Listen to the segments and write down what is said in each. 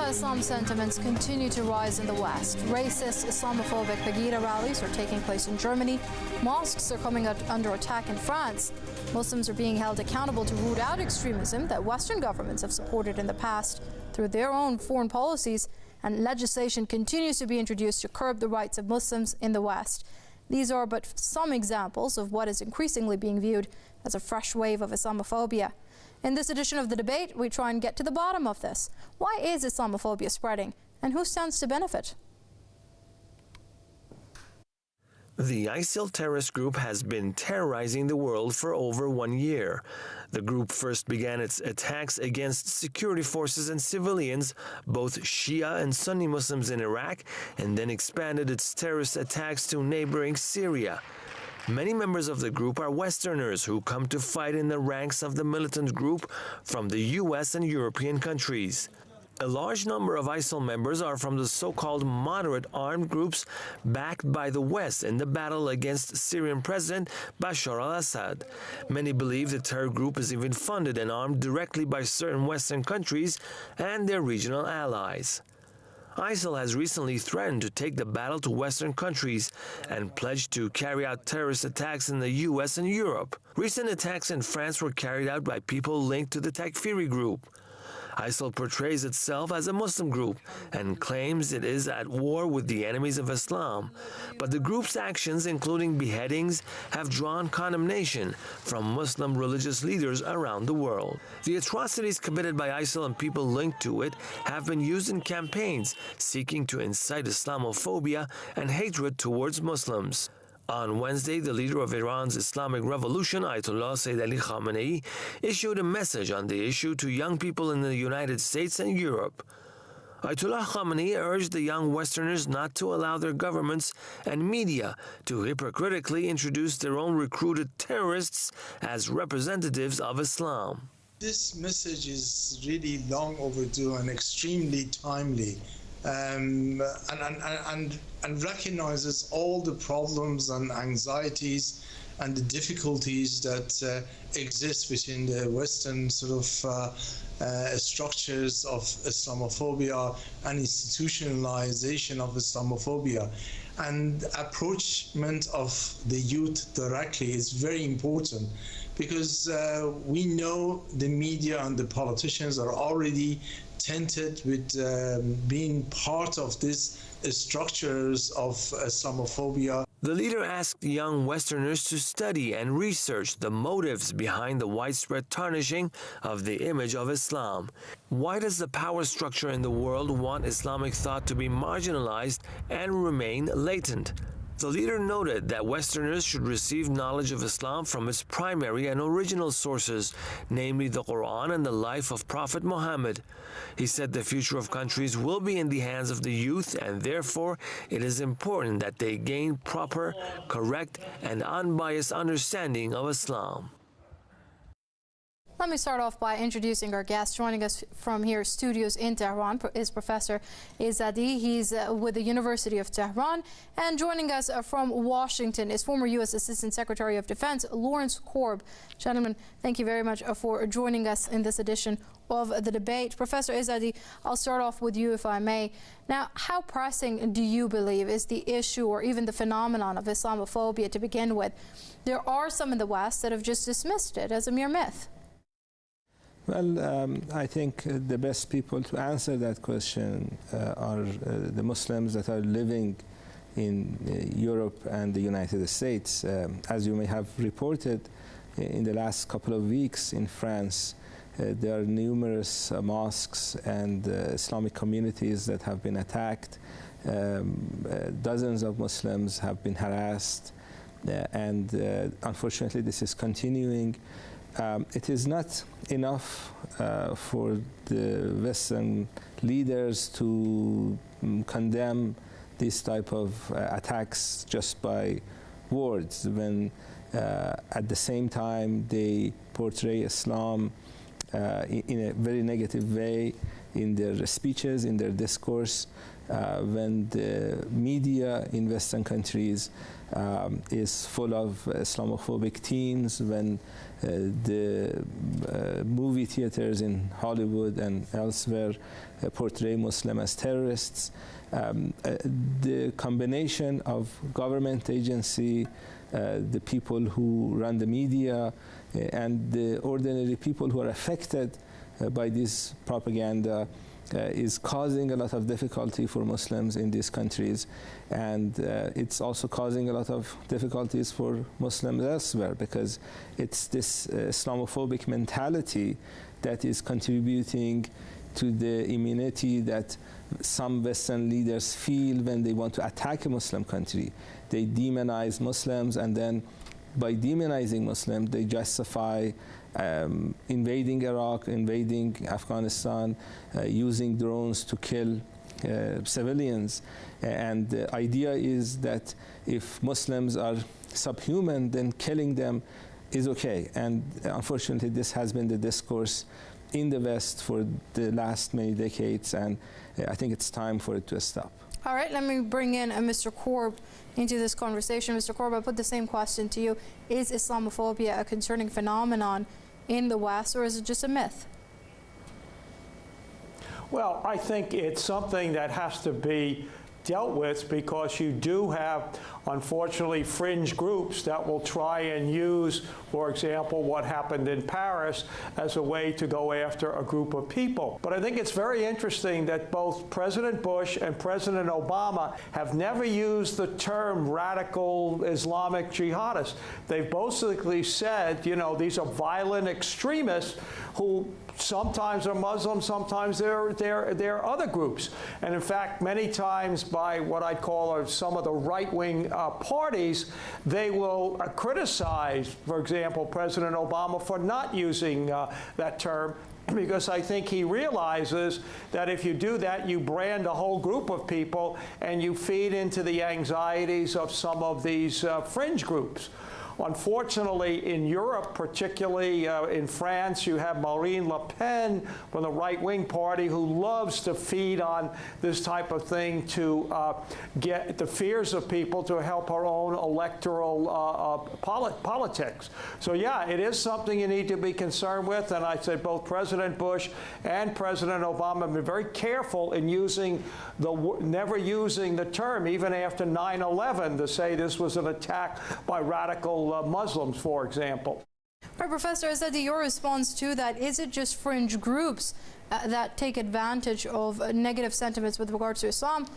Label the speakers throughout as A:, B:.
A: Anti-Islam sentiments continue to rise in the West. Racist, Islamophobic Pegida rallies are taking place in Germany. Mosques are coming under attack in France. Muslims are being held accountable to root out extremism that Western governments have supported in the past through their own foreign policies, and legislation continues to be introduced to curb the rights of Muslims in the West. These are but some examples of what is increasingly being viewed as a fresh wave of Islamophobia. In this edition of The Debate, we try and get to the bottom of this. Why is Islamophobia spreading, and who stands to benefit?
B: The ISIL terrorist group has been terrorizing the world for over 1 year. The group first began its attacks against security forces and civilians, both Shia and Sunni Muslims in Iraq, and then expanded its terrorist attacks to neighboring Syria. Many members of the group are Westerners who come to fight in the ranks of the militant group from the US and European countries. A large number of ISIL members are from the so-called moderate armed groups backed by the West in the battle against Syrian President Bashar al-Assad. Many believe the terror group is even funded and armed directly by certain Western countries and their regional allies. ISIL has recently threatened to take the battle to Western countries and pledged to carry out terrorist attacks in the US and Europe. Recent attacks in France were carried out by people linked to the Takfiri group. ISIL portrays itself as a Muslim group and claims it is at war with the enemies of Islam. But the group's actions, including beheadings, have drawn condemnation from Muslim religious leaders around the world. The atrocities committed by ISIL and people linked to it have been used in campaigns seeking to incite Islamophobia and hatred towards Muslims. On Wednesday, the leader of Iran's Islamic Revolution, Ayatollah Sayyid Ali Khamenei, issued a message on the issue to young people in the United States and Europe. Ayatollah Khamenei urged the young Westerners not to allow their governments and media to hypocritically introduce their own recruited terrorists as representatives of Islam.
C: This message is really long overdue and extremely timely. And recognizes all the problems and anxieties and the difficulties that exist within the Western sort of structures of Islamophobia and institutionalization of Islamophobia. And approachment of the youth directly is very important, because we know the media and the politicians are already tainted with being part of these structures of Islamophobia.
B: The leader asked young Westerners to study and research the motives behind the widespread tarnishing of the image of Islam. Why does the power structure in the world want Islamic thought to be marginalized and remain latent? The leader noted that Westerners should receive knowledge of Islam from its primary and original sources, namely the Quran and the life of Prophet Muhammad. He said the future of countries will be in the hands of the youth, and therefore it is important that they gain proper, correct, and unbiased understanding of Islam.
A: Let me start off by introducing our guest. Joining us from here, studios in Tehran, is Professor Izadi. He's with the University of Tehran. And joining us from Washington is former U.S. Assistant Secretary of Defense Lawrence Korb. Gentlemen, thank you very much for joining us in this edition of The Debate. Professor Izadi, I'll start off with you, if I may. Now, how pressing do you believe is the issue or even the phenomenon of Islamophobia to begin with? There are some in the West that have just dismissed it as a mere myth.
D: Well, I think the best people to answer that question are the Muslims that are living in Europe and the United States. As you may have reported, in the last couple of weeks in France, there are numerous mosques and Islamic communities that have been attacked. Dozens of Muslims have been harassed, and unfortunately this is continuing. It is not enough for the Western leaders to condemn this type of attacks just by words, when at the same time they portray Islam in a very negative way in their speeches, in their discourse. when the media in Western countries is full of Islamophobic themes, when the movie theaters in Hollywood and elsewhere portray Muslims as terrorists. The combination of government agency, the people who run the media, and the ordinary people who are affected by this propaganda is causing a lot of difficulty for Muslims in these countries, and it's also causing a lot of difficulties for Muslims elsewhere, because it's this Islamophobic mentality that is contributing to the immunity that some Western leaders feel when they want to attack a Muslim country. They demonize Muslims, and then by demonizing Muslims, they justify invading Iraq, invading Afghanistan, using drones to kill civilians. And the idea is that if Muslims are subhuman, then killing them is okay. And unfortunately, this has been the discourse in the West for the last many decades, and I think it's time for it to stop.
A: All right, let me bring in Mr. Korb into this conversation. Mr. Korb, I put the same question to you. Is Islamophobia a concerning phenomenon in the West, or is it just a myth?
E: Well, I think it's something that has to be dealt with, because you do have, unfortunately, fringe groups that will try and use, for example, what happened in Paris as a way to go after a group of people. But I think it's very interesting that both President Bush and President Obama have never used the term radical Islamic jihadists. They've basically said, you know, these are violent extremists who sometimes are Muslim, sometimes they're other groups. And in fact, many times by what I'd call some of the right-wing parties, they will criticize, for example, President Obama for not using that term, because I think he realizes that if you do that, you brand a whole group of people and you feed into the anxieties of some of these fringe groups. Unfortunately, in Europe, particularly in France, you have Marine Le Pen from the right-wing party who loves to feed on this type of thing to get the fears of people to help her own electoral politics. So yeah, it is something you need to be concerned with, and I'd say both President Bush and President Obama have been very careful in never using the term, even after 9/11, to say this was an attack by radical Muslims, for example.
A: All right, Professor Azadi, your response to that, is it just fringe groups that take advantage of negative sentiments with regards to Islam,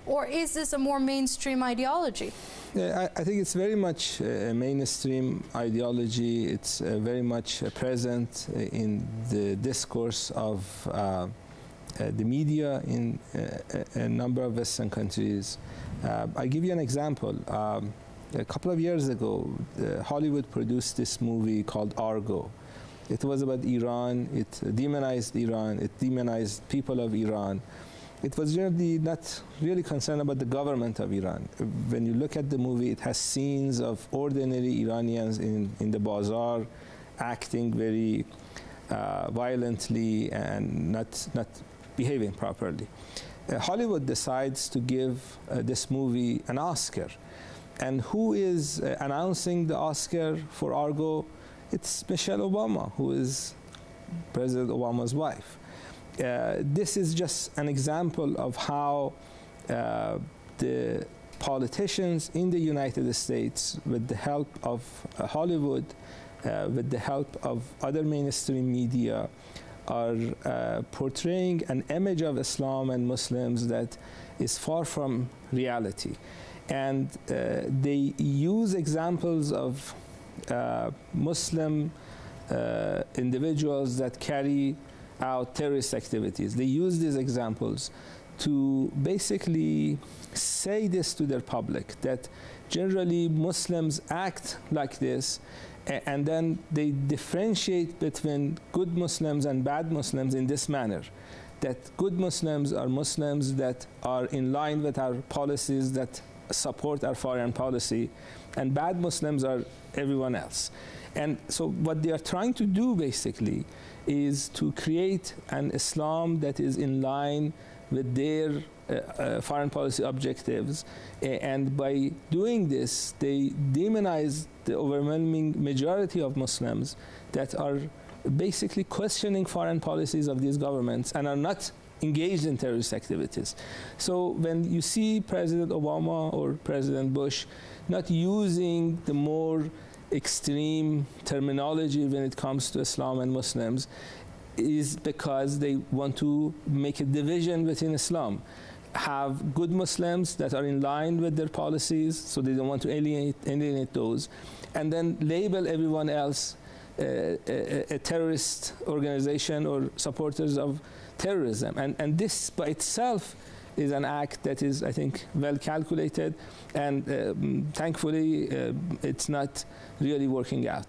A: or is this a more mainstream ideology?
D: Yeah, I think it's very much a mainstream ideology. It's very much present in the discourse of the media in a number of Western countries. I'll give you an example. A couple of years ago, Hollywood produced this movie called Argo. It was about Iran. It demonized Iran. It demonized people of Iran. It was really not really concerned about the government of Iran. When you look at the movie, it has scenes of ordinary Iranians in the bazaar acting very violently and not behaving properly. Hollywood decides to give this movie an Oscar. And who is announcing the Oscar for Argo? It's Michelle Obama, who is President Obama's wife. This is just an example of how the politicians in the United States, with the help of Hollywood, with the help of other mainstream media, are portraying an image of Islam and Muslims that is far from reality. And they use examples of Muslim individuals that carry out terrorist activities. They use these examples to basically say this to their public, that generally Muslims act like this, and then they differentiate between good Muslims and bad Muslims in this manner, that good Muslims are Muslims that are in line with our policies, that support our foreign policy, and bad Muslims are everyone else. And so what they are trying to do, basically, is to create an Islam that is in line with their foreign policy objectives. And by doing this, they demonize the overwhelming majority of Muslims that are basically questioning foreign policies of these governments and are not engaged in terrorist activities. So when you see President Obama or President Bush not using the more extreme terminology when it comes to Islam and Muslims, is because they want to make a division within Islam. Have good Muslims that are in line with their policies, so they don't want to alienate those, and then label everyone else a terrorist organization or supporters of terrorism. And this by itself is an act that is, I think, well calculated, and thankfully it's not really working out.